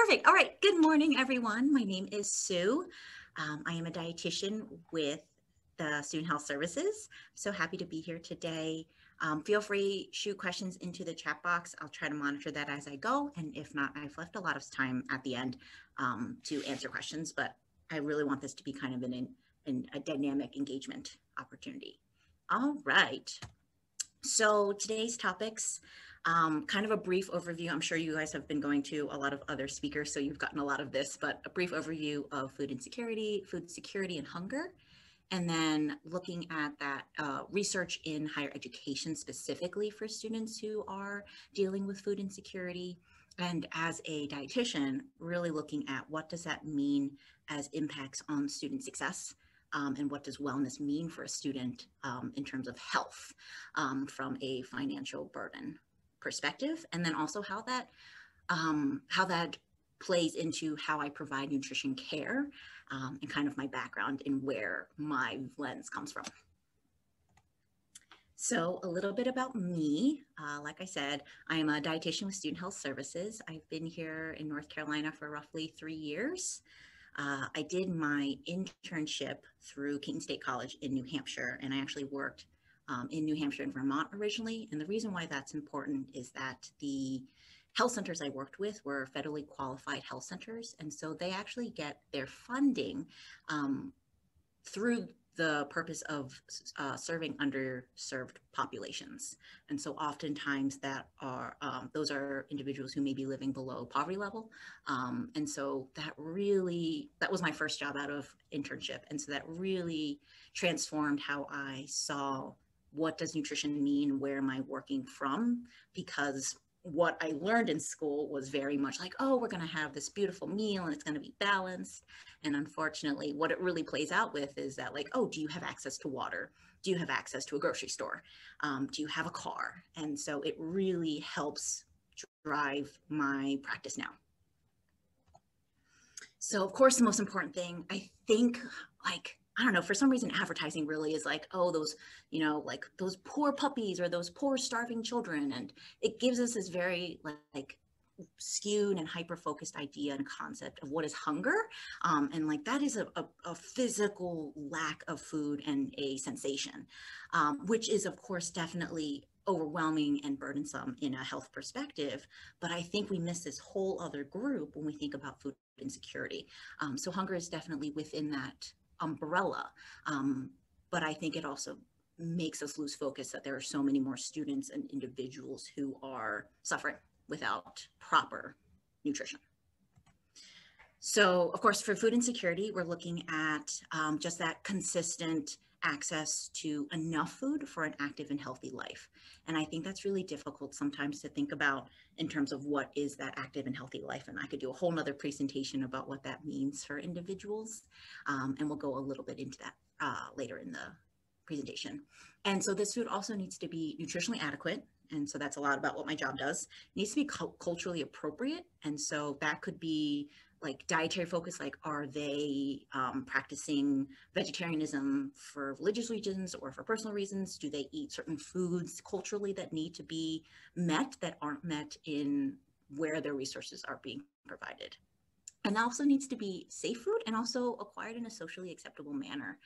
Perfect. All right. Good morning, everyone. My name is Sue. I am a dietitian with the Student Health Services. So happy to be here today. Feel free shoot questions into the chat box. I'll try to monitor that as I go. And if not, I've left a lot of time at the end to answer questions, but I really want this to be kind of a dynamic engagement opportunity. All right. So today's topics, kind of a brief overview. I'm sure you guys have been going to a lot of other speakers, so you've gotten a lot of this, but a brief overview of food insecurity, food security and hunger, and then looking at that research in higher education specifically for students who are dealing with food insecurity. And as a dietitian, really looking at what does that mean as impacts on student success, and what does wellness mean for a student in terms of health from a financial burden perspective, and then also how that plays into how I provide nutrition care, and kind of my background in where my lens comes from. So a little bit about me. Like I said, I am a dietitian with Student Health Services. I've been here in North Carolina for roughly 3 years. I did my internship through Keene State College in New Hampshire, and I actually worked in New Hampshire and Vermont originally. And the reason why that's important is that the health centers I worked with were federally qualified health centers. And so they actually get their funding through the purpose of serving underserved populations. And so oftentimes those are individuals who may be living below poverty level. And so that was my first job out of internship. And so that really transformed how I saw what does nutrition mean, where am I working from? Because what I learned in school was very much like, oh, we're going to have this beautiful meal and it's going to be balanced. And unfortunately, what it really plays out with is that, like, oh, do you have access to water? Do you have access to a grocery store? Do you have a car? And so it really helps drive my practice now. So of course, the most important thing, I think, like, I don't know, for some reason, advertising really is like, oh, those, like those poor puppies or those poor starving children. And it gives us this very like skewed and hyper-focused idea and concept of what is hunger. And like that is a physical lack of food and a sensation, which is of course definitely overwhelming and burdensome in a health perspective. But I think we miss this whole other group when we think about food insecurity. So hunger is definitely within that umbrella. But I think it also makes us lose focus that there are so many more students and individuals who are suffering without proper nutrition. So of course, for food insecurity, we're looking at just that consistent access to enough food for an active and healthy life. And I think that's really difficult sometimes to think about in terms of what is that active and healthy life. And I could do a whole nother presentation about what that means for individuals. And we'll go a little bit into that later in the presentation. And so this food also needs to be nutritionally adequate. And so that's a lot about what my job does. It needs to be culturally appropriate. And so that could be like dietary focus, like are they practicing vegetarianism for religious reasons or for personal reasons? Do they eat certain foods culturally that need to be met that aren't met in where their resources are being provided? And that also needs to be safe food and also acquired in a socially acceptable manner.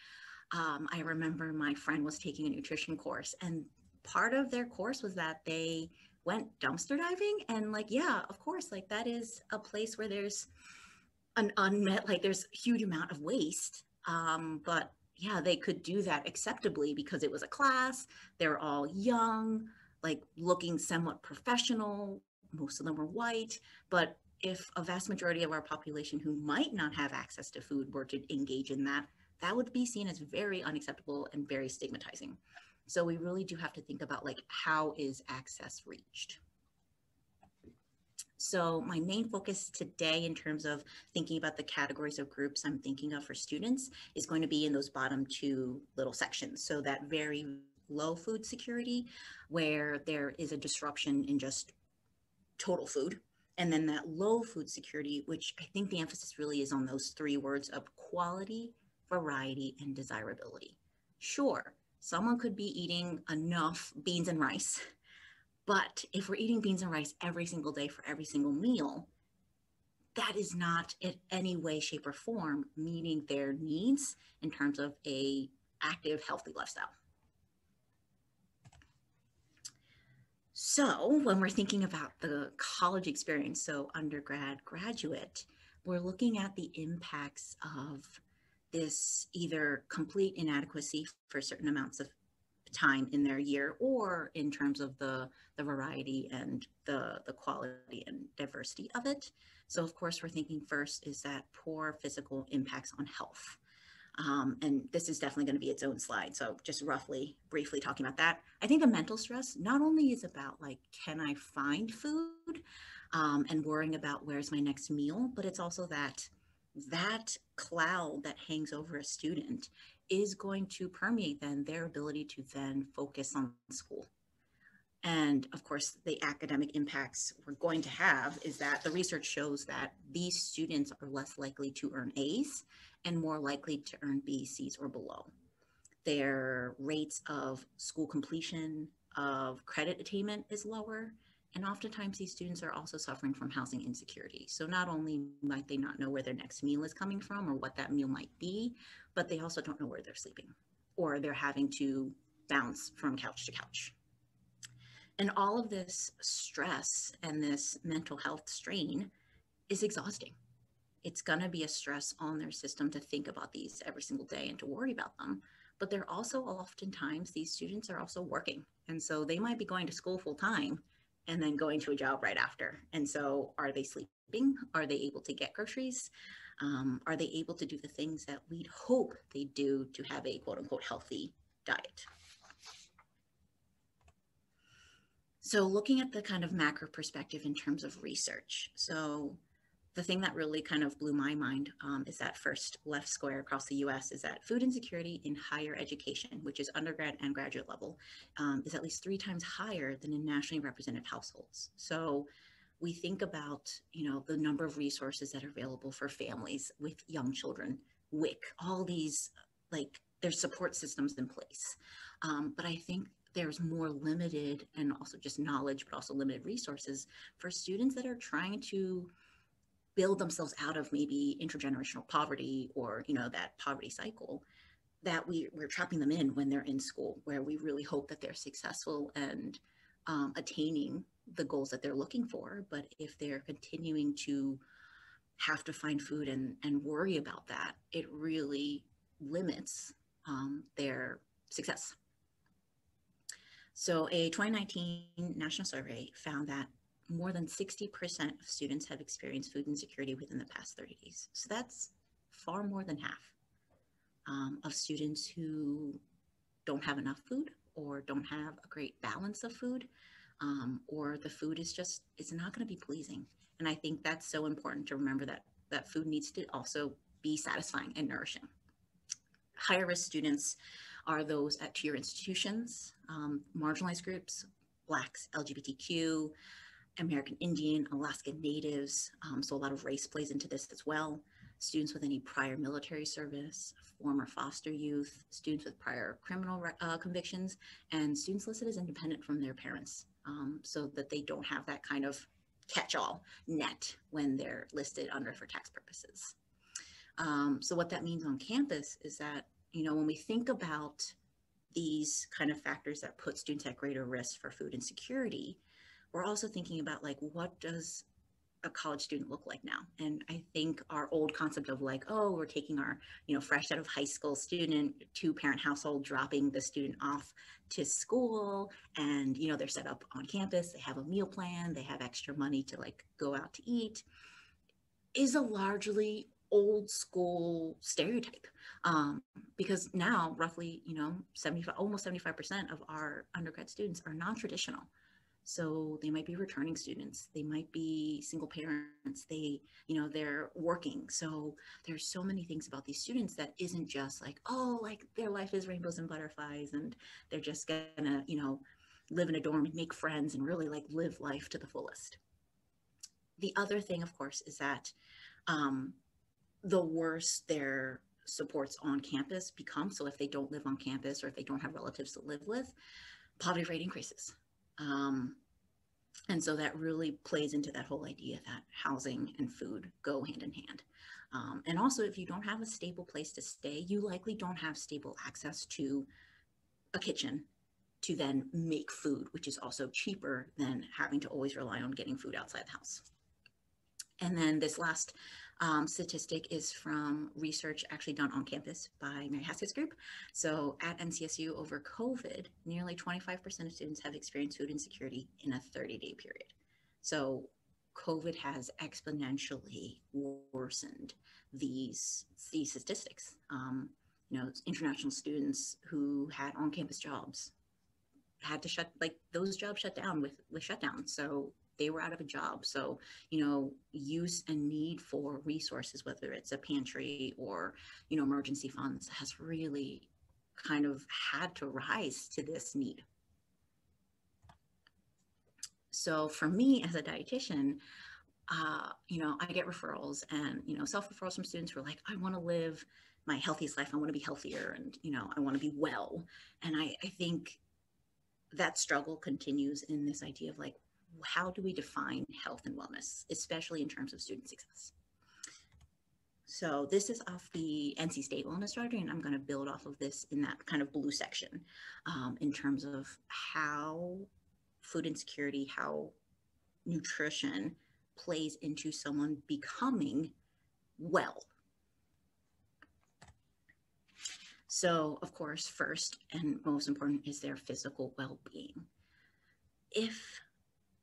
I remember my friend was taking a nutrition course, and part of their course was that they went dumpster diving. And like, yeah, of course, like that is a place where there's an unmet, like there's a huge amount of waste. But yeah, they could do that acceptably because it was a class. They're all young, like looking somewhat professional. Most of them were white. But if a vast majority of our population who might not have access to food were to engage in that, that would be seen as very unacceptable and very stigmatizing. So we really do have to think about like, how is access reached? So my main focus today in terms of thinking about the categories of groups I'm thinking of for students is going to be in those bottom two little sections. So that very low food security, where there is a disruption in just total food. And then that low food security, which I think the emphasis really is on those three words of quality, variety, and desirability. Sure, someone could be eating enough beans and rice, but if we're eating beans and rice every single day for every single meal, that is not in any way, shape, or form meeting their needs in terms of a active, healthy lifestyle. So when we're thinking about the college experience, so undergrad, graduate, we're looking at the impacts of this either complete inadequacy for certain amounts of time in their year, or in terms of the variety and the quality and diversity of it. So of course, we're thinking first is that poor physical impacts on health. And this is definitely going to be its own slide. So just roughly, briefly talking about that. I think the mental stress not only is about like, can I find food and worrying about where's my next meal, but it's also that cloud that hangs over a student is going to permeate then their ability to then focus on school. And of course, the academic impacts we're going to have is that the research shows that these students are less likely to earn A's and more likely to earn B's, C's, or below. Their rates of school completion, of credit attainment is lower. And oftentimes these students are also suffering from housing insecurity. So not only might they not know where their next meal is coming from or what that meal might be, but they also don't know where they're sleeping, or they're having to bounce from couch to couch. And all of this stress and this mental health strain is exhausting. It's going to be a stress on their system to think about these every single day and to worry about them. But they're also oftentimes, these students are also working. And so they might be going to school full time and then going to a job right after. And so are they sleeping? Are they able to get groceries? Are they able to do the things that we'd hope they do to have a quote unquote healthy diet? So looking at the kind of macro perspective in terms of research. So the thing that really kind of blew my mind is that first left square across the US is that food insecurity in higher education, which is undergrad and graduate level, is at least 3 times higher than in nationally represented households. So we think about, the number of resources that are available for families with young children, WIC, all these, like, there's support systems in place. But I think there's more limited and also just knowledge, but also limited resources for students that are trying to build themselves out of maybe intergenerational poverty or, that poverty cycle that we're trapping them in when they're in school, where we really hope that they're successful and attaining the goals that they're looking for. But if they're continuing to have to find food and worry about that, it really limits their success. So a 2019 national survey found that more than 60% of students have experienced food insecurity within the past 30 days. So that's far more than half of students who don't have enough food or don't have a great balance of food, or the food is not going to be pleasing. And I think that's so important to remember that food needs to also be satisfying and nourishing. Higher risk students are those at tier institutions, marginalized groups, Blacks, LGBTQ, American Indian, Alaskan Natives. So a lot of race plays into this as well. Students with any prior military service, former foster youth, students with prior criminal convictions, and students listed as independent from their parents, so that they don't have that kind of catch-all net when they're listed under for tax purposes. So what that means on campus is that, when we think about these kind of factors that put students at greater risk for food insecurity, we're also thinking about, like, what does a college student look like now? And I think our old concept of like, oh, we're taking our, fresh out of high school student, 2-parent household, dropping the student off to school, and, they're set up on campus, they have a meal plan, they have extra money to like go out to eat, is a largely old school stereotype, because now roughly, almost 75% of our undergrad students are non-traditional. So they might be returning students, they might be single parents, they're working. So there's so many things about these students that isn't just like, oh, like their life is rainbows and butterflies and they're just gonna, live in a dorm and make friends and really like live life to the fullest. The other thing, of course, is that the worse their supports on campus become. So if they don't live on campus or if they don't have relatives to live with, poverty rate increases. And so that really plays into that whole idea that housing and food go hand in hand. And also, if you don't have a stable place to stay, you likely don't have stable access to a kitchen to then make food, which is also cheaper than having to always rely on getting food outside the house. And then this last statistic is from research actually done on campus by Mary Haskett's group. So at NCSU over COVID, nearly 25% of students have experienced food insecurity in a 30-day period. So COVID has exponentially worsened these statistics. International students who had on-campus jobs had to those jobs shut down with shutdown. So they were out of a job. So, use and need for resources, whether it's a pantry or, emergency funds, has really kind of had to rise to this need. So for me as a dietitian, I get referrals and, self-referrals from students who are like, I want to live my healthiest life. I want to be healthier and, I want to be well. And I think that struggle continues in this idea of like, how do we define health and wellness, especially in terms of student success? So this is off the NC State Wellness Strategy, and I'm going to build off of this in that kind of blue section in terms of how food insecurity, how nutrition plays into someone becoming well. So, of course, first and most important is their physical well-being. If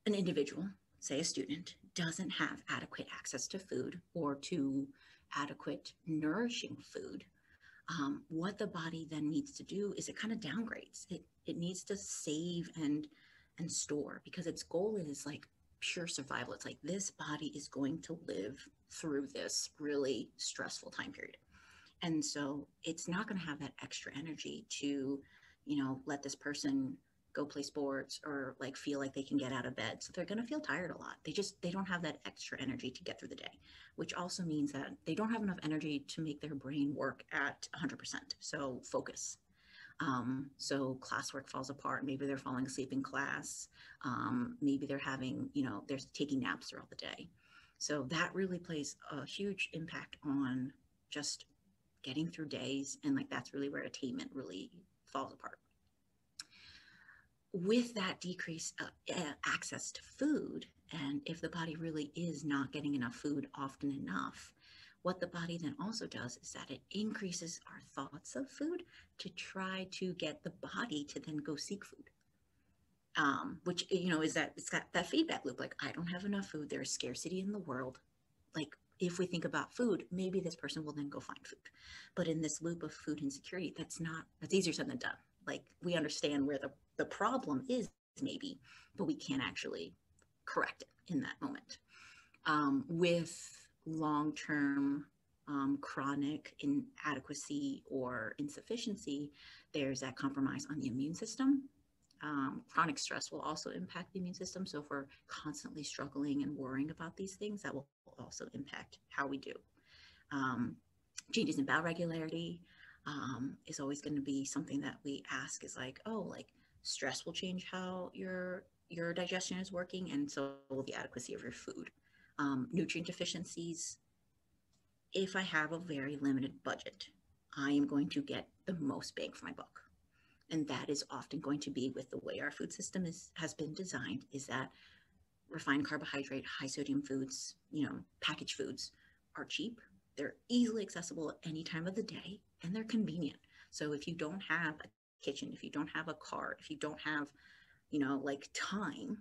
an individual, say a student, doesn't have adequate access to food or to adequate nourishing food, what the body then needs to do is it kind of downgrades. It needs to save and store, because its goal is like pure survival. It's like this body is going to live through this really stressful time period. And so it's not going to have that extra energy to, let this person go play sports or like feel like they can get out of bed. So they're going to feel tired a lot. They don't have that extra energy to get through the day, which also means that they don't have enough energy to make their brain work at 100%. So focus. So classwork falls apart. Maybe they're falling asleep in class. Maybe they're having, they're taking naps throughout the day. So that really plays a huge impact on just getting through days. And like, that's really where attainment really falls apart. With that decreased access to food, and if the body really is not getting enough food often enough, what the body then also does is that it increases our thoughts of food to try to get the body to then go seek food. Which, is that it's got that feedback loop. Like, I don't have enough food. There's scarcity in the world. Like, if we think about food, maybe this person will then go find food. But in this loop of food insecurity, that's easier said than done. Like, we understand where the problem is maybe, but we can't actually correct it in that moment. With long-term chronic inadequacy or insufficiency, there's that compromise on the immune system. Chronic stress will also impact the immune system. So if we're constantly struggling and worrying about these things, that will also impact how we do. Changes in bowel regularity is always going to be something that we ask, is like, stress will change how your digestion is working, and so will the adequacy of your food. Nutrient deficiencies. If I have a very limited budget, I am going to get the most bang for my buck. And that is often going to be with the way our food system has been designed, is that refined carbohydrate, high sodium foods, packaged foods are cheap. They're easily accessible at any time of the day, and they're convenient. So if you don't have a kitchen, if you don't have a car, if you don't have, time,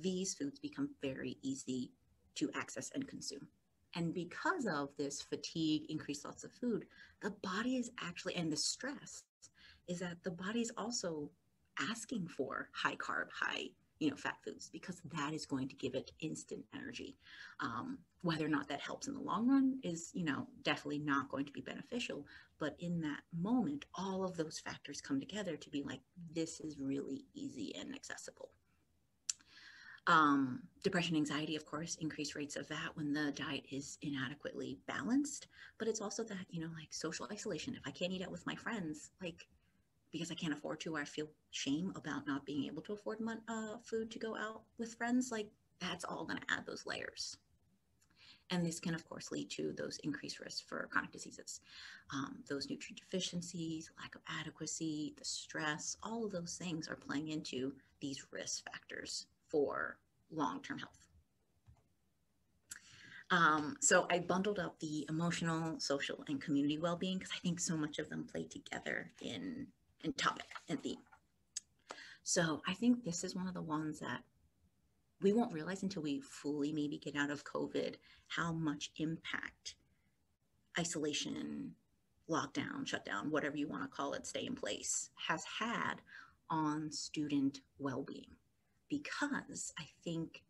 these foods become very easy to access and consume. And because of this fatigue, increased loss of food, the body is actually, and the stress, is that the body is also asking for high carb, high, fat foods, because that is going to give it instant energy. Whether or not that helps in the long run is, definitely not going to be beneficial. But in that moment, all of those factors come together to be like, this is really easy and accessible. Depression, anxiety, of course, increased rates of that when the diet is inadequately balanced. But it's also that, social isolation. If I can't eat out with my friends, like, because I can't afford to, or I feel shame about not being able to afford food to go out with friends, like that's all going to add those layers. And this can, of course, lead to those increased risks for chronic diseases. Those nutrient deficiencies, lack of adequacy, the stress, all of those things are playing into these risk factors for long-term health. So I bundled up the emotional, social, and community well-being because I think so much of them play together in topic and theme. So I think this is one of the ones that we won't realize until we fully maybe get out of COVID how much impact isolation, lockdown, shutdown, whatever you want to call it, stay in place, has had on student well-being. Because I think,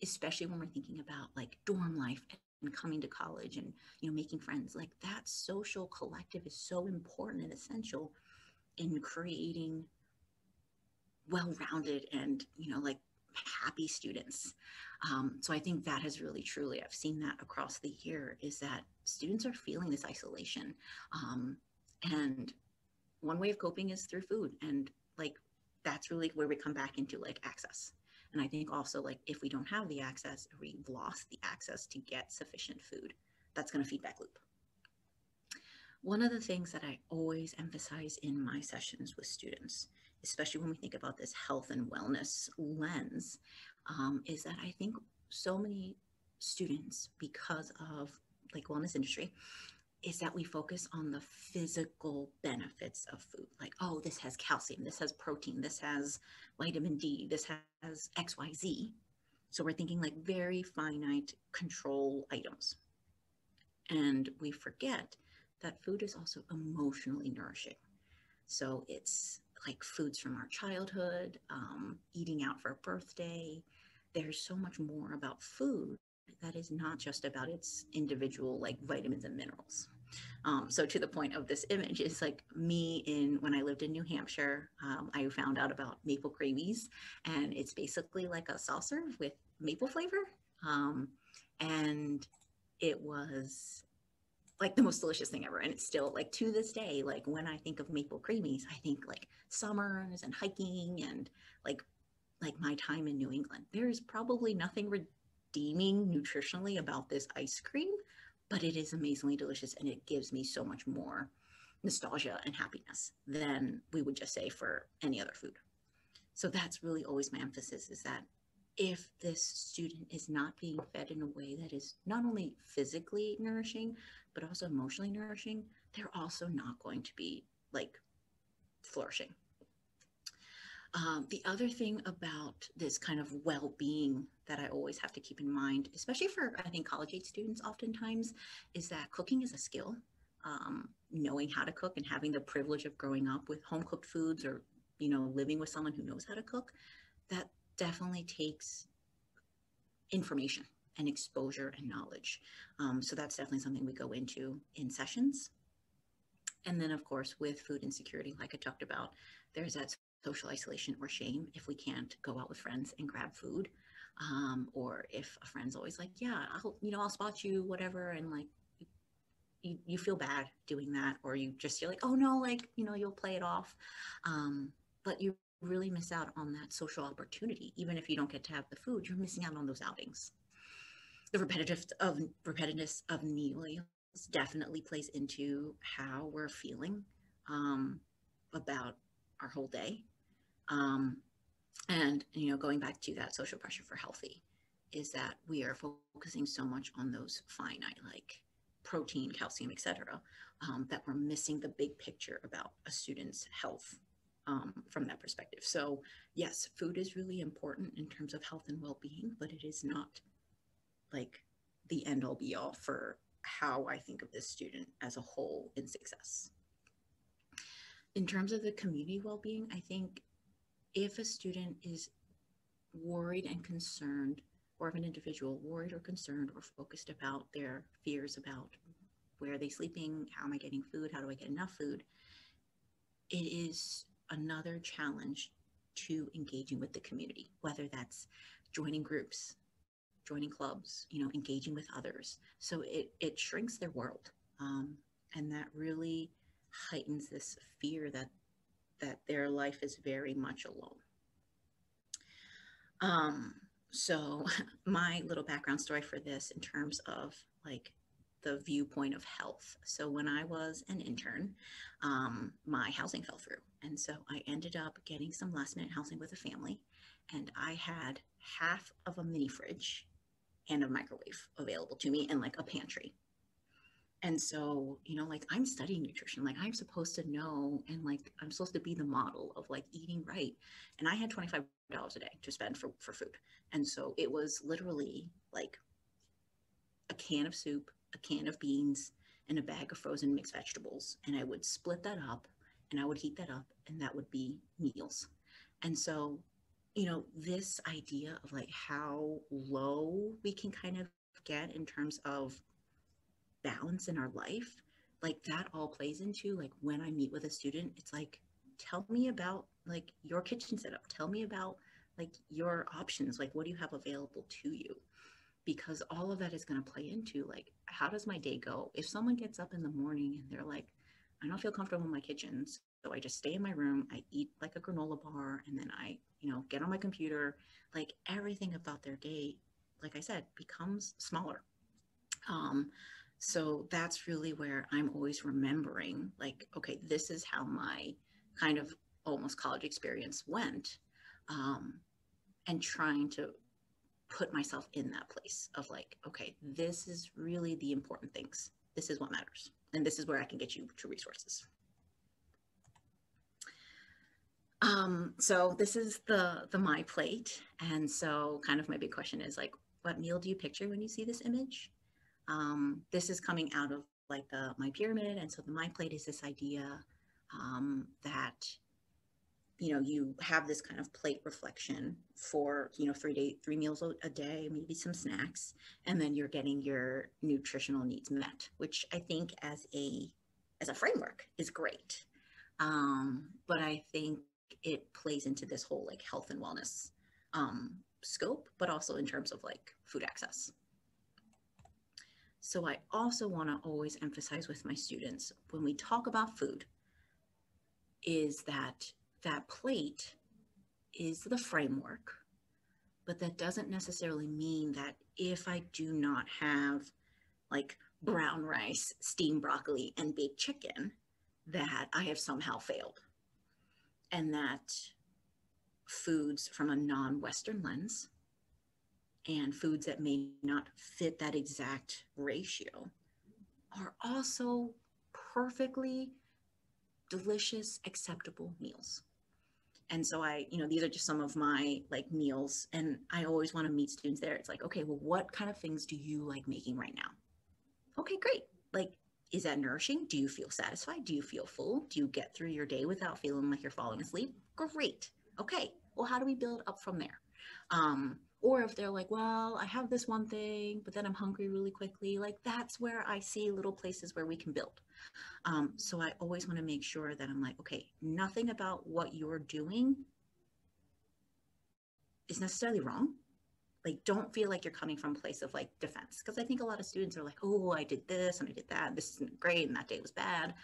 especially when we're thinking about like dorm life and coming to college and, you know, making friends, like that social collective is so important and essential in creating well-rounded and, you know, like happy students. So I think that has really, truly, I've seen that across the year, is that students are feeling this isolation. And one way of coping is through food. And like, that's really where we come back into like access. And I think also like, if we don't have the access, or we've lost the access to get sufficient food, that's going to feedback loop. One of the things that I always emphasize in my sessions with students, especially when we think about this health and wellness lens, is that I think so many students, because of like wellness industry, is that we focus on the physical benefits of food. Like, oh, this has calcium, this has protein, this has vitamin D, this has XYZ. So we're thinking like very finite control items. And we forget that food is also emotionally nourishing. So it's like foods from our childhood, eating out for a birthday. There's so much more about food that is not just about its individual like vitamins and minerals. So to the point of this image is like me when I lived in New Hampshire, I found out about maple gravies, and it's basically like a saucer with maple flavor. And it was like the most delicious thing ever. And it's still like to this day, like when I think of maple creamies, I think like summers and hiking and like my time in New England. There's probably nothing redeeming nutritionally about this ice cream, but it is amazingly delicious, and it gives me so much more nostalgia and happiness than we would just say for any other food. So that's really always my emphasis, is that if this student is not being fed in a way that is not only physically nourishing, but also emotionally nourishing, they're also not going to be like flourishing. The other thing about this kind of well-being that I always have to keep in mind, especially for, I think, college-age students oftentimes, is that cooking is a skill. Knowing how to cook and having the privilege of growing up with home-cooked foods, or, you know, living with someone who knows how to cook, that definitely takes information and exposure and knowledge. So that's definitely something we go into in sessions. And then, of course, with food insecurity, like I talked about, there's that social isolation or shame if we can't go out with friends and grab food. Or if a friend's always like, yeah, I'll spot you, whatever. And like, you feel bad doing that, or you're like, oh no, like, you'll play it off. But you really miss out on that social opportunity. Even if you don't get to have the food, you're missing out on those outings. The repetitiveness of meals definitely plays into how we're feeling about our whole day. And, going back to that social pressure for healthy, is that we are focusing so much on those finite, like protein, calcium, etc., that we're missing the big picture about a student's health from that perspective. So yes, food is really important in terms of health and well-being, but it is not like the end all be all for how I think of this student as a whole in success. In terms of the community well-being, I think if a student is worried and concerned, or if an individual worried or concerned or focused about their fears about where are they sleeping, how am I getting food, how do I get enough food, it is another challenge to engaging with the community, whether that's joining groups, joining clubs, engaging with others. So it shrinks their world. And that really heightens this fear that that their life is very much alone. Um, so my little background story for this in terms of like the viewpoint of health. So when I was an intern, my housing fell through. And so I ended up getting some last minute housing with a family. And I had half of a mini fridge and a microwave available to me and like a pantry. And so, like I'm studying nutrition, like I'm supposed to know, and like I'm supposed to be the model of like eating right. And I had $25 a day to spend for food. And so it was literally like a can of soup, a can of beans, and a bag of frozen mixed vegetables. And I would split that up and I would heat that up, and that would be meals. And so, this idea of like how low we can kind of get in terms of balance in our life, like that all plays into like when I meet with a student, it's like, tell me about like your kitchen setup, tell me about like your options, like what do you have available to you, because all of that is going to play into like how does my day go. If someone gets up in the morning and they're like, I don't feel comfortable in my kitchen, so I just stay in my room, I eat like a granola bar, and then I get on my computer, like everything about their day, like I said, becomes smaller. um, so that's really where I'm always remembering, like, okay, this is how my kind of almost college experience went, um, and trying to put myself in that place of like, okay, this is really the important things. This is what matters. And this is where I can get you to resources. So this is the My Plate. And so kind of my big question is like, what meal do you picture when you see this image? This is coming out of like the My Pyramid. And so the My Plate is this idea that you have this kind of plate reflection for 3 meals a day, maybe some snacks, and then you're getting your nutritional needs met, which I think as a framework is great. But I think it plays into this whole like health and wellness scope, but also in terms of like food access. So I also want to always emphasize with my students when we talk about food is that that plate is the framework, but that doesn't necessarily mean that if I do not have like brown rice, steamed broccoli, and baked chicken, that I have somehow failed. And that foods from a non-Western lens and foods that may not fit that exact ratio are also perfectly delicious, acceptable meals. And so these are just some of my like meals, and I always want to meet students there. It's like, okay, well, what kind of things do you like making right now? Okay, great. Like, is that nourishing? Do you feel satisfied? Do you feel full? Do you get through your day without feeling like you're falling asleep? Great. Okay, well, how do we build up from there? Or if they're like, well, I have this one thing, but then I'm hungry really quickly, like that's where I see little places where we can build. So I always want to make sure that I'm like, okay, nothing about what you're doing is necessarily wrong. Like, don't feel like you're coming from a place of like defense. Because I think a lot of students are like, oh, I did this and I did that. This isn't great. And that day was bad.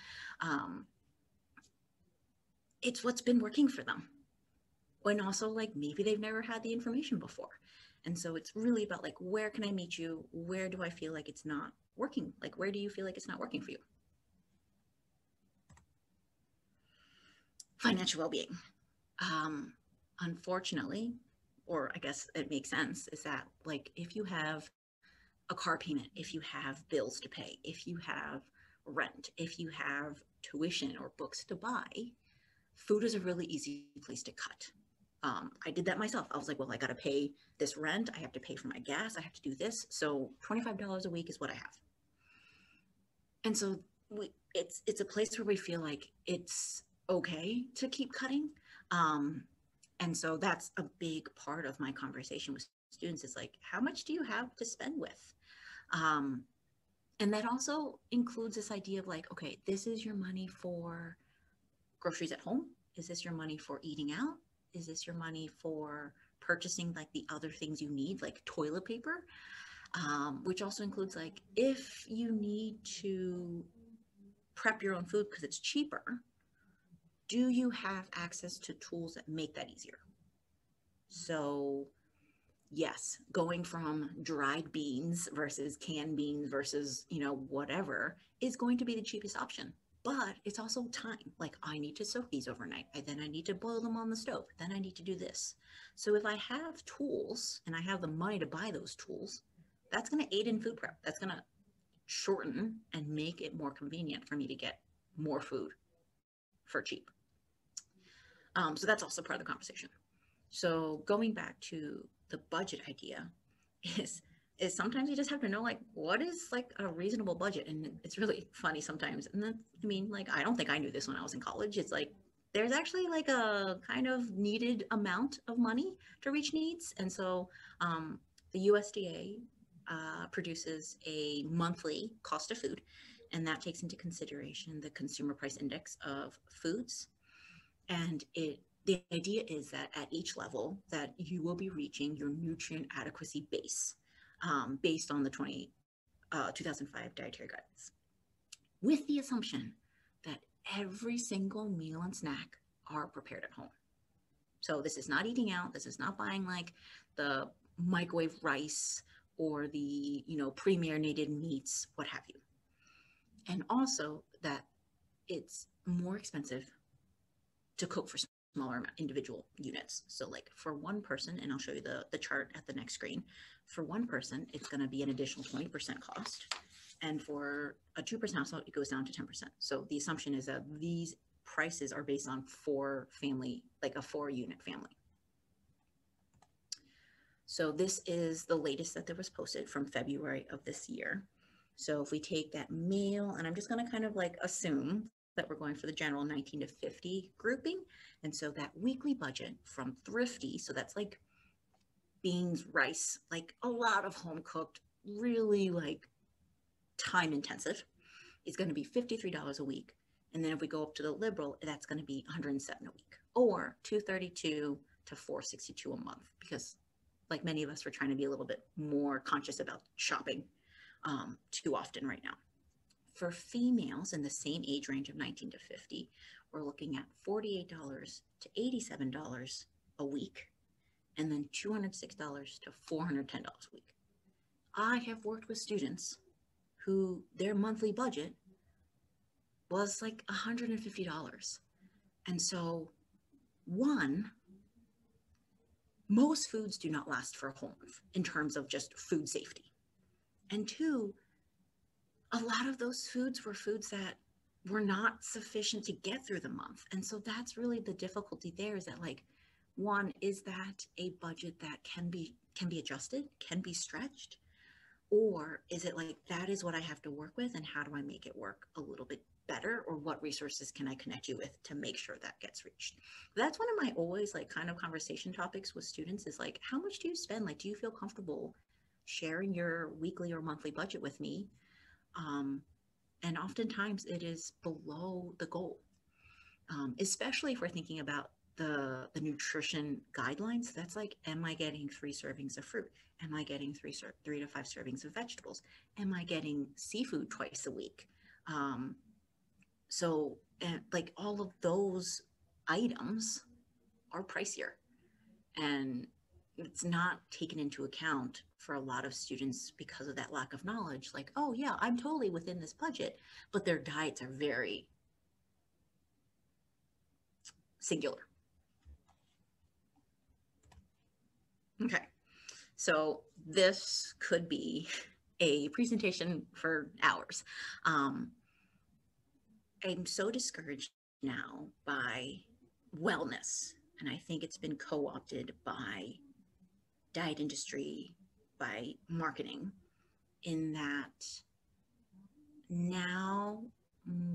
It's what's been working for them. And also like maybe they've never had the information before. And so it's really about like, where can I meet you? Where do I feel like it's not working? Like, where do you feel like it's not working for you? Financial well-being. Unfortunately, or I guess it makes sense, is that like if you have a car payment, if you have bills to pay, if you have rent, if you have tuition or books to buy, food is a really easy place to cut. I did that myself. I was like, well, I got to pay this rent. I have to pay for my gas. I have to do this. So $25 a week is what I have. And so it's a place where we feel like it's okay to keep cutting. And so that's a big part of my conversation with students is like, how much do you have to spend with? And that also includes this idea of like, okay, this is your money for groceries at home. Is this your money for eating out? Is this your money for purchasing like the other things you need, like toilet paper? Which also includes like, if you need to prep your own food because it's cheaper, Do you have access to tools that make that easier? So yes, going from dried beans versus canned beans versus, whatever is going to be the cheapest option. But it's also time. Like I need to soak these overnight. Then I need to boil them on the stove. Then I need to do this. So if I have tools and I have the money to buy those tools, that's going to aid in food prep. That's going to shorten and make it more convenient for me to get more food for cheap. So that's also part of the conversation. So going back to the budget idea is is sometimes you just have to know like what is like a reasonable budget, and it's really funny sometimes. And then I mean, like I don't think I knew this when I was in college. It's like there's actually like a kind of needed amount of money to reach needs, and so the USDA produces a monthly cost of food, and that takes into consideration the consumer price index of foods. And the idea is that at each level that you will be reaching your nutrient adequacy base based on the 2005 dietary guidance, with the assumption that every single meal and snack are prepared at home. So this is not eating out. This is not buying like the microwave rice or the, pre-marinated meats, what have you. And also that it's more expensive to cook for smaller individual units. So like for one person, and I'll show you the chart at the next screen, for one person, it's going to be an additional 20% cost. And for a 2-person household, it goes down to 10%. So the assumption is that these prices are based on 4-family, like a 4-unit family. So this is the latest that there was posted from February of this year. So if we take that male, and I'm just going to kind of like assume that we're going for the general 19 to 50 grouping. And so that weekly budget from thrifty, so that's like beans, rice, like a lot of home cooked, really like time intensive, is going to be $53 a week. And then if we go up to the liberal, that's going to be $107 a week, or $232 to $462 a month, because like many of us, we're trying to be a little bit more conscious about shopping too often right now. For females in the same age range of 19 to 50, we're looking at $48 to $87 a week, and then $206 to $410 a week. I have worked with students who their monthly budget was like $150. And so, one, most foods do not last for a whole month in terms of just food safety. And two, a lot of those foods were foods that were not sufficient to get through the month. And so that's really the difficulty there, is that like, one, is that a budget that can be adjusted, can be stretched? Or is it like, that is what I have to work with, and how do I make it work a little bit better? Or what resources can I connect you with to make sure that gets reached? That's one of my always like kind of conversation topics with students, is like, how much do you spend? Like, do you feel comfortable sharing your weekly or monthly budget with me? And oftentimes it is below the goal, especially if we're thinking about the nutrition guidelines. That's like, am I getting 3 servings of fruit? Am I getting 3 to 5 servings of vegetables? Am I getting seafood twice a week? So, and like all of those items are pricier, and it's not taken into account for a lot of students because of that lack of knowledge. Like, oh yeah, I'm totally within this budget, but their diets are very singular. Okay, so this could be a presentation for hours. I'm so discouraged now by wellness, and I think it's been co-opted by diet industry, by marketing, in that now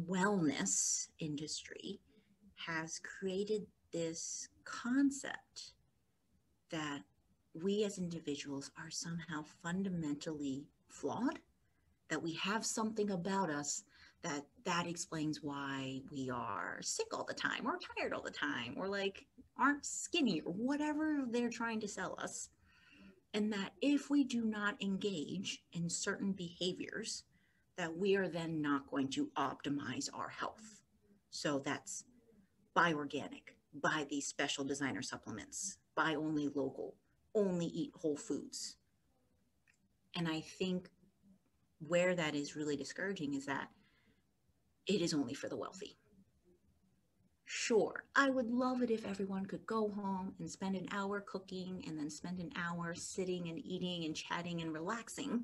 wellness industry has created this concept that we as individuals are somehow fundamentally flawed, that we have something about us that explains why we are sick all the time, or tired all the time, or like aren't skinny, or whatever they're trying to sell us. And that if we do not engage in certain behaviors, that we are then not going to optimize our health. So that's buy organic, buy these special designer supplements, buy only local, only eat whole foods. And I think where that is really discouraging is that it is only for the wealthy. Sure, I would love it if everyone could go home and spend an hour cooking and then spend an hour sitting and eating and chatting and relaxing.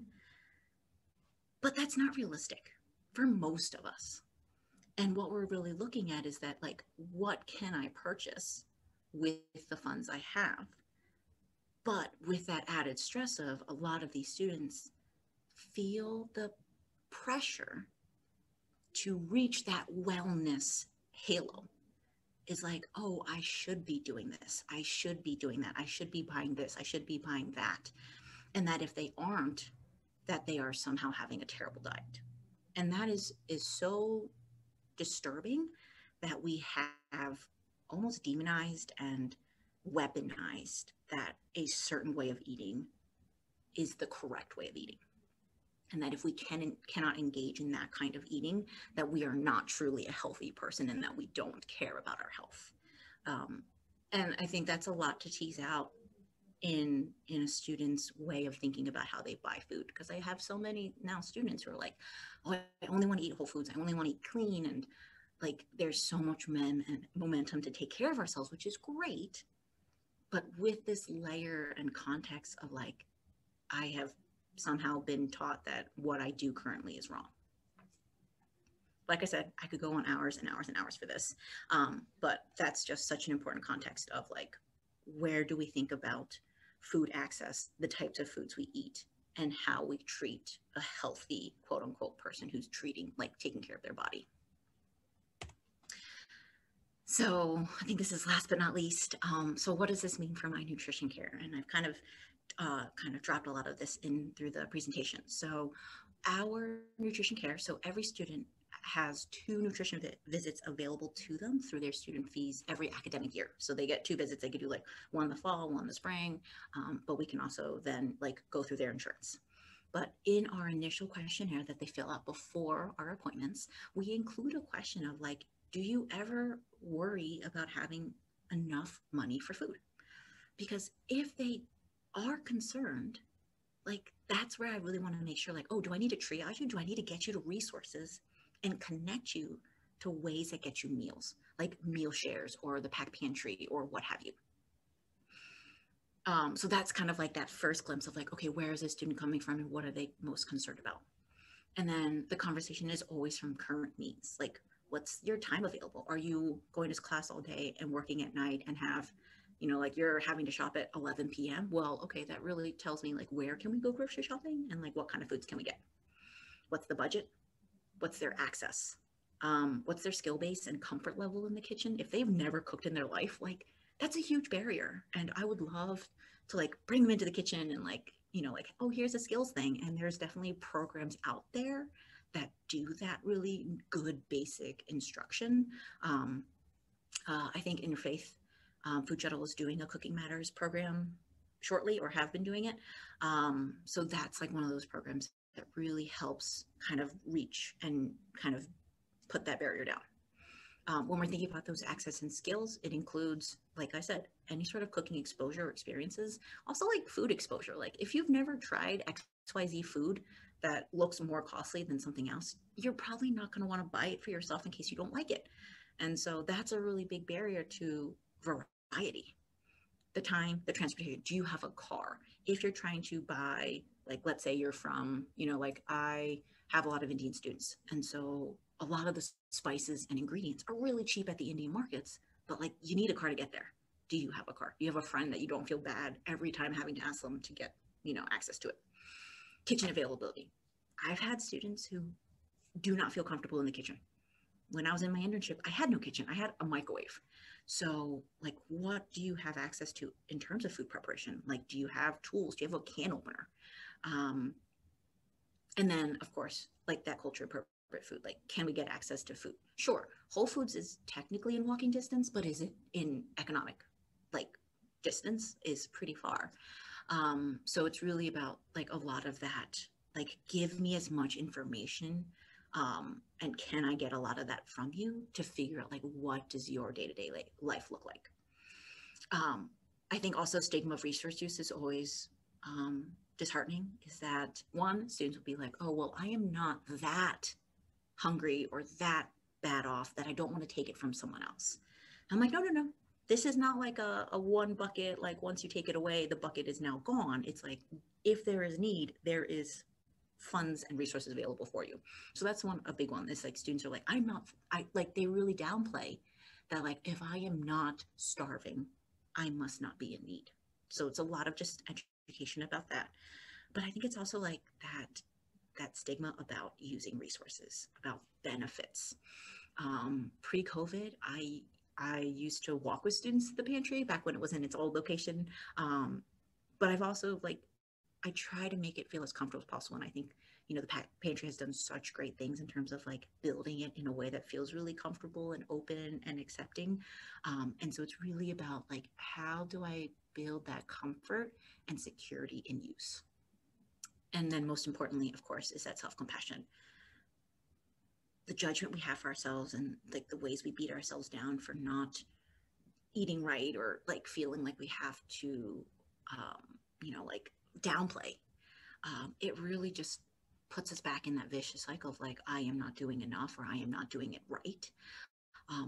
But that's not realistic for most of us. And what we're really looking at is that, like, what can I purchase with the funds I have? But with that added stress of a lot of these students feel the pressure to reach that wellness halo. Is like, oh, I should be doing this. I should be doing that. I should be buying this. I should be buying that. And that if they aren't, that they are somehow having a terrible diet. And that is so disturbing that we have almost demonized and weaponized that a certain way of eating is the correct way of eating. And that if we cannot engage in that kind of eating, that we are not truly a healthy person and that we don't care about our health. And I think that's a lot to tease out in a student's way of thinking about how they buy food, because I have so many now students who are like, oh, I only want to eat whole foods, I only want to eat clean, and like there's so much momentum to take care of ourselves, which is great, but with this layer and context of like, I have somehow been taught that what I do currently is wrong. Like I said, I could go on hours and hours and hours for this, but that's just such an important context of like, where do we think about food access, the types of foods we eat, and how we treat a healthy, quote unquote, person who's taking care of their body. So I think this is last but not least. So what does this mean for my nutrition care? And I've kind of dropped a lot of this in through the presentation. So our nutrition care, so every student has 2 nutrition visits available to them through their student fees every academic year. So they get 2 visits. They could do like one in the fall, one in the spring, but we can also then like go through their insurance. But in our initial questionnaire that they fill out before our appointments, we include a question of like, do you ever worry about having enough money for food? Because if they are concerned, like that's where I really want to make sure, like, oh, do I need to triage you? Do I need to get you to resources and connect you to ways that get you meals, like meal shares or the pack pantry or what have you? So that's kind of like that first glimpse of like, okay, where is this student coming from and what are they most concerned about? And then the conversation is always from current needs. Like, what's your time available? Are you going to class all day and working at night and have, like you're having to shop at 11 p.m.? Well, okay, that really tells me like, where can we go grocery shopping and like, what kind of foods can we get? What's the budget? What's their access? What's their skill base and comfort level in the kitchen? If they've never cooked in their life, like that's a huge barrier. And I would love to like bring them into the kitchen and like, like, oh, here's a skills thing. And there's definitely programs out there that do that really good basic instruction. I think Interfaith Food Shuttle is doing a Cooking Matters program shortly or have been doing it. So that's like one of those programs that really helps kind of reach and kind of put that barrier down. When we're thinking about those access and skills, it includes, like I said, any sort of cooking exposure or experiences. Also like food exposure. Like if you've never tried XYZ food that looks more costly than something else, you're probably not going to want to buy it for yourself in case you don't like it. And so that's a really big barrier to variety. The time, the transportation. Do you have a car? If you're trying to buy, like, let's say you're from, like I have a lot of Indian students. And so a lot of the spices and ingredients are really cheap at the Indian markets, but like you need a car to get there. Do you have a car? Do you have a friend that you don't feel bad every time having to ask them to get, access to it? Kitchen availability. I've had students who do not feel comfortable in the kitchen. When I was in my internship, I had no kitchen. I had a microwave. So like, what do you have access to in terms of food preparation? Like, do you have tools? Do you have a can opener? And then of course, like that culture appropriate food, like, can we get access to food? Sure. Whole Foods is technically in walking distance, but is it in economic, like distance is pretty far. So it's really about like a lot of that, like give me as much information And can I get a lot of that from you to figure out like what does your day-to-day life look like? I think also stigma of resource use is always disheartening. Is that one, students will be like, oh well, I am not that hungry or that bad off that I don't want to take it from someone else. I'm like, no, no, no. This is not like a one bucket, like once you take it away, the bucket is now gone. It's like if there is need, there is funds and resources available for you. So that's one, a big one. It's like students are like, I'm not, I like, they really downplay that, like, if I am not starving, I must not be in need. So it's a lot of just education about that. But I think it's also like that stigma about using resources, about benefits. Pre-COVID, I used to walk with students to the pantry back when it was in its old location. But I've also like I try to make it feel as comfortable as possible. And I think, the pantry has done such great things in terms of like building it in a way that feels really comfortable and open and accepting. And so it's really about like, how do I build that comfort and security in use? And then most importantly, of course, is that self-compassion. The judgment we have for ourselves and like the ways we beat ourselves down for not eating right or like feeling like we have to, like downplay. It really just puts us back in that vicious cycle of like, I am not doing enough or I am not doing it right.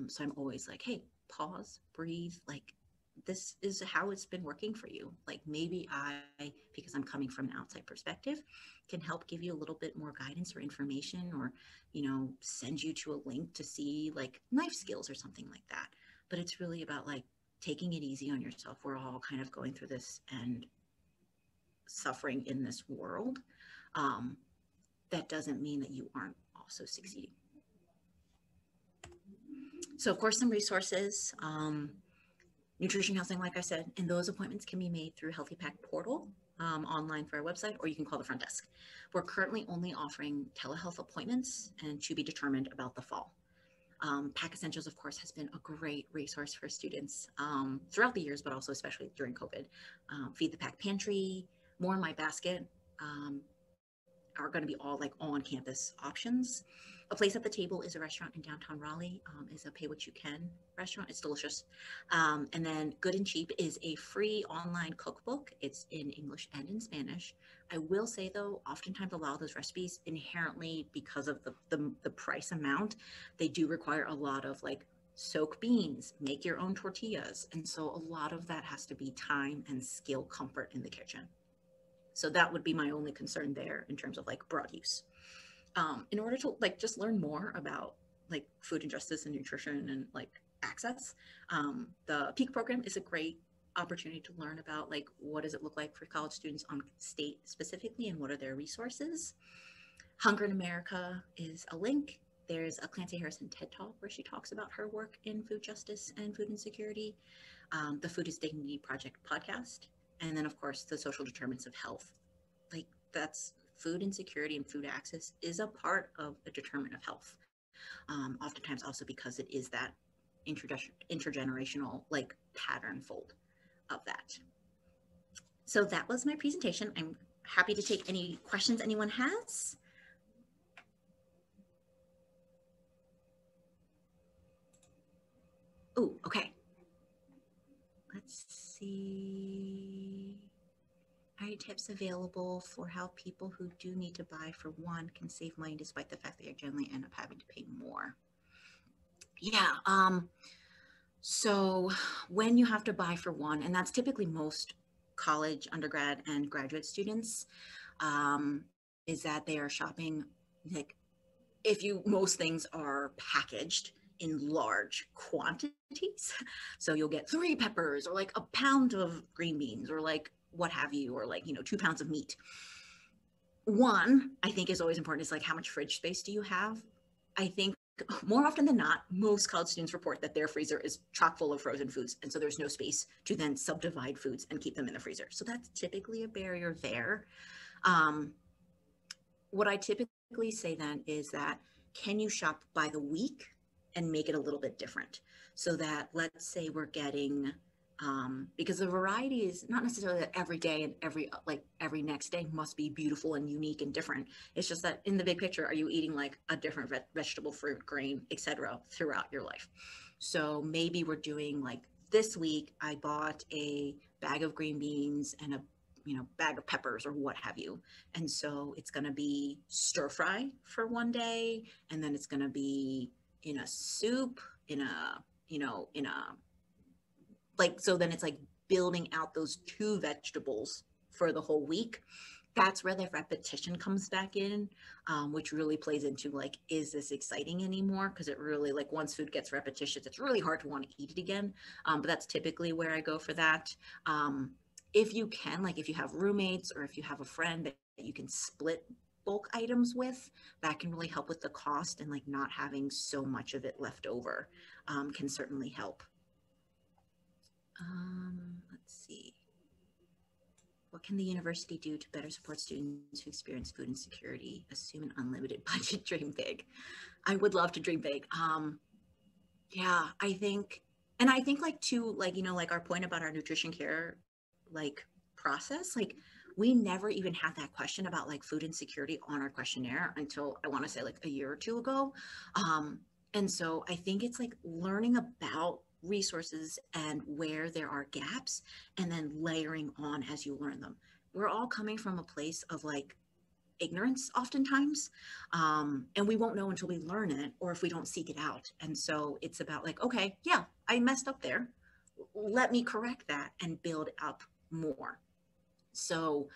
So I'm always like, hey, pause, breathe. Like, this is how it's been working for you. Like, maybe I, because I'm coming from an outside perspective, can help give you a little bit more guidance or information or, send you to a link to see like knife skills or something like that. But it's really about like taking it easy on yourself. We're all kind of going through this and suffering in this world. Um, that doesn't mean that you aren't also succeeding. So, of course, some resources, nutrition counseling, like I said, and those appointments can be made through Healthy Pack portal online for our website, or you can call the front desk. We're currently only offering telehealth appointments and to be determined about the fall. Pack Essentials, of course, has been a great resource for students throughout the years, but also especially during COVID. Feed the Pack Pantry, More in My Basket, are going to be all like on campus options. A Place at the Table is a restaurant in downtown Raleigh, is a pay what you can restaurant. It's delicious. And then Good and Cheap is a free online cookbook. It's in English and in Spanish. I will say though, oftentimes a lot of those recipes inherently, because of the price amount, they do require a lot of like soak beans, make your own tortillas. And so a lot of that has to be time and skill comfort in the kitchen. So that would be my only concern there in terms of like broad use. In order to like just learn more about like food injustice and nutrition and like access, the PEAK program is a great opportunity to learn about like what does it look like for college students on state specifically and what are their resources. Hunger in America is a link. There's a Clancy Harrison TED Talk where she talks about her work in food justice and food insecurity. The Food is Dignity Project podcast. And then, of course, the social determinants of health. Like, that's food insecurity and food access is a part of a determinant of health. Oftentimes, also because it is that intergenerational, like, pattern fold of that. So that was my presentation. I'm happy to take any questions anyone has. Oh, okay. Let's see. Are tips available for how people who do need to buy for one can save money despite the fact that they generally end up having to pay more? Yeah. So when you have to buy for one, and that's typically most college, undergrad, and graduate students, is that they are shopping like most things are packaged in large quantities. So you'll get 3 peppers or like a pound of green beans or like what have you, or like, 2 pounds of meat. One, I think is always important is like, how much fridge space do you have? I think more often than not, most college students report that their freezer is chock full of frozen foods. And so there's no space to then subdivide foods and keep them in the freezer. So that's typically a barrier there. What I typically say then is that, can you shop by the week and make it a little bit different? So that, let's say we're getting because the variety is not necessarily that every day and every next day must be beautiful and unique and different. It's just that in the big picture, are you eating like a different vegetable, fruit, grain, etc. throughout your life? So maybe we're doing like this week, I bought a bag of green beans and a bag of peppers or what have you. And so it's going to be stir fry for one day, and then it's going to be in a soup, in a, in a, like, so then it's like building out those two vegetables for the whole week. That's where the repetition comes back in, which really plays into like, is this exciting anymore? Because it really, like, once food gets repetitious, it's really hard to want to eat it again. But that's typically where I go for that. If you can, like, if you have roommates or if you have a friend that you can split bulk items with, that can really help with the cost, and like not having so much of it left over can certainly help. Let's see. What can the university do to better support students who experience food insecurity? Assume an unlimited budget, dream big. I would love to dream big. Yeah, I think, and I think like too, like, like our point about our nutrition care, like, process, like, we never even had that question about like food insecurity on our questionnaire until I want to say like a year or two ago. And so I think it's like learning about resources and where there are gaps, and then layering on as you learn them. We're all coming from a place of like ignorance oftentimes, and we won't know until we learn it or if we don't seek it out. And so it's about like, okay, yeah, I messed up there, let me correct that and build up more. So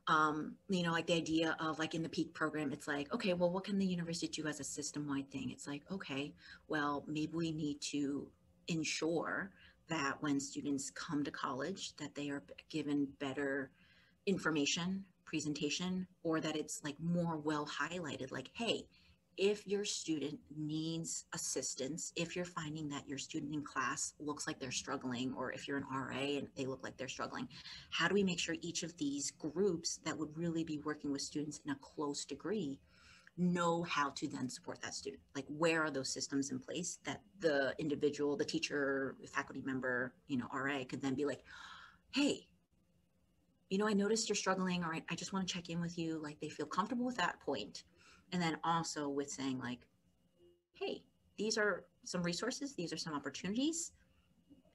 like the idea of like in the peak program, it's like, okay, well, what can the university do as a system-wide thing? It's like, okay, well, maybe we need to ensure that when students come to college, that they are given better information, presentation, or that it's like more well highlighted, like, hey, if your student needs assistance, if you're finding that your student in class looks like they're struggling, or if you're an RA and they look like they're struggling, how do we make sure each of these groups that would really be working with students in a close degree know how to then support that student? Like, where are those systems in place that the individual, the teacher, the faculty member, RA could then be like, hey, I noticed you're struggling, or I just want to check in with you. Like, they feel comfortable with that point. And then also with saying like, hey, these are some resources, these are some opportunities,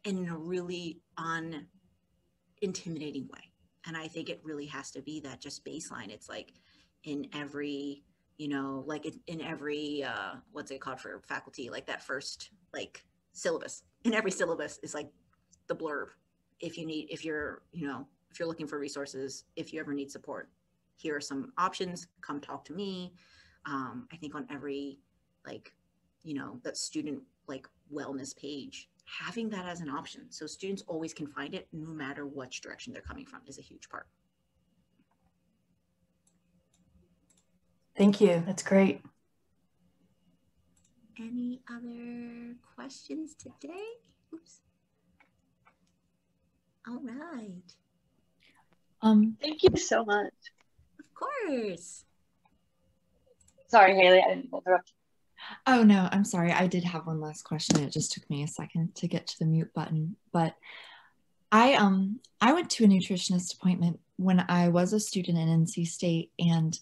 and in a really unintimidating way. And I think it really has to be that just baseline. It's like in every, like in every, what's it called for faculty, like that first, like, syllabus. In every syllabus is like the blurb. If you're looking for resources, if you ever need support, here are some options, come talk to me. I think on every, like, that student like wellness page, having that as an option so students always can find it no matter which direction they're coming from is a huge part. Thank you. That's great. Any other questions today? Oops. All right. Thank you so much. Of course. Sorry, Haley, I didn't interrupt. Oh, no, I'm sorry. I did have one last question. It just took me a second to get to the mute button. But I went to a nutritionist appointment when I was a student at NC State, and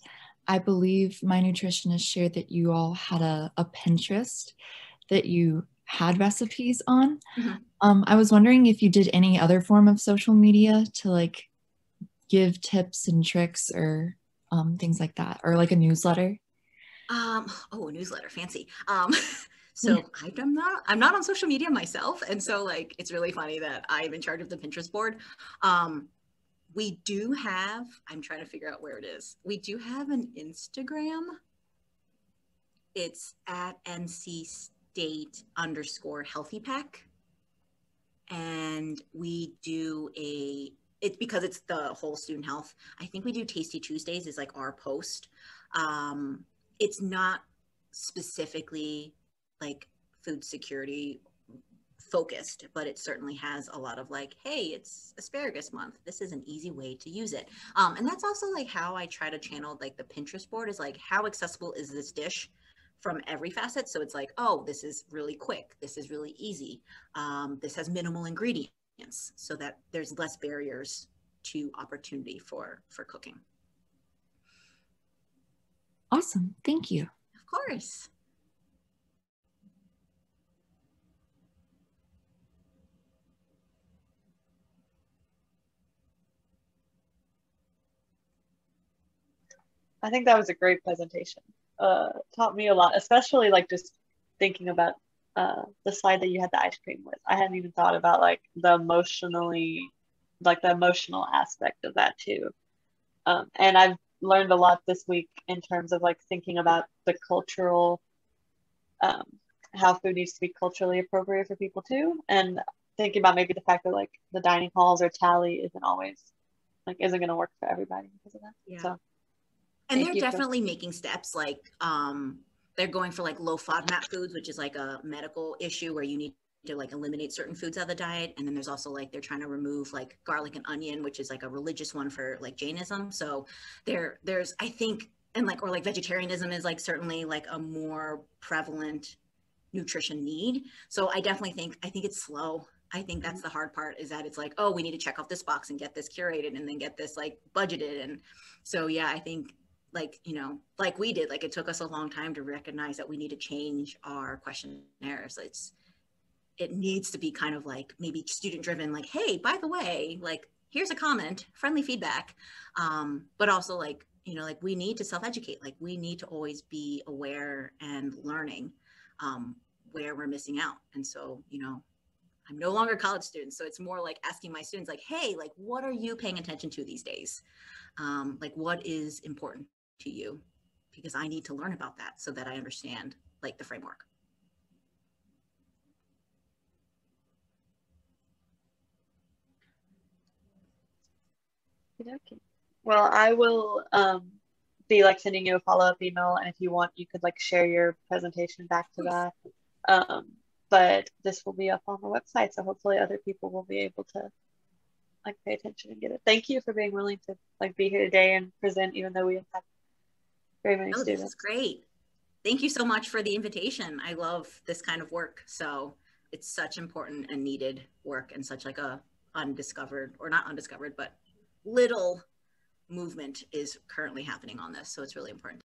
I believe my nutritionist shared that you all had a Pinterest that you had recipes on. Mm-hmm. I was wondering if you did any other form of social media to like give tips and tricks or things like that, or like a newsletter. Oh, a newsletter, fancy. So I'm not on social media myself, and so like it's really funny that I'm in charge of the Pinterest board. We do have, I'm trying to figure out where it is. We do have an Instagram. It's at NC State _healthy pack. And we do it's because it's the whole student health. I think we do Tasty Tuesdays is like our post. It's not specifically like food security focused, but it certainly has a lot of like, hey, it's asparagus month, this is an easy way to use it. And that's also like how I try to channel like the Pinterest board, is like, how accessible is this dish from every facet? So it's like, oh, this is really quick, this is really easy, this has minimal ingredients, so that there's less barriers to opportunity for cooking. Awesome. Thank you. Of course. I think that was a great presentation. Taught me a lot, especially like just thinking about the slide that you had the ice cream with. I hadn't even thought about like the emotional aspect of that too. And I've learned a lot this week in terms of like thinking about the cultural, how food needs to be culturally appropriate for people too. And thinking about maybe the fact that like the dining halls or tally isn't going to work for everybody because of that. Yeah. So, and they're definitely making steps, like they're going for like low FODMAP foods, which is like a medical issue where you need to like eliminate certain foods out of the diet. And then there's also like they're trying to remove like garlic and onion, which is like a religious one for like Jainism. So there's I think, and like, or like vegetarianism is like certainly like a more prevalent nutrition need. So I think it's slow. I think that's the hard part, is that it's like, oh, we need to check off this box and get this curated and then get this like budgeted. And so, yeah, I think like, you know, like we did, like it took us a long time to recognize that we need to change our questionnaires. It needs to be kind of like maybe student driven, like, hey, by the way, like, here's a comment, friendly feedback. But also like, you know, like we need to self-educate. Like we need to always be aware and learning where we're missing out. And so, you know, I'm no longer a college student. So it's more like asking my students like, hey, like, what are you paying attention to these days? Like what is important to you? Because I need to learn about that so that I understand like the framework. Okay. Well, I will be like sending you a follow-up email, and if you want, you could like share your presentation back to that. But this will be up on the website, so hopefully other people will be able to like pay attention and get it. Thank you for being willing to like be here today and present, even though we have very many students. This is great. Thank you so much for the invitation. I love this kind of work. So it's such important and needed work, and such like a undiscovered, or not undiscovered, but little movement is currently happening on this. So it's really important.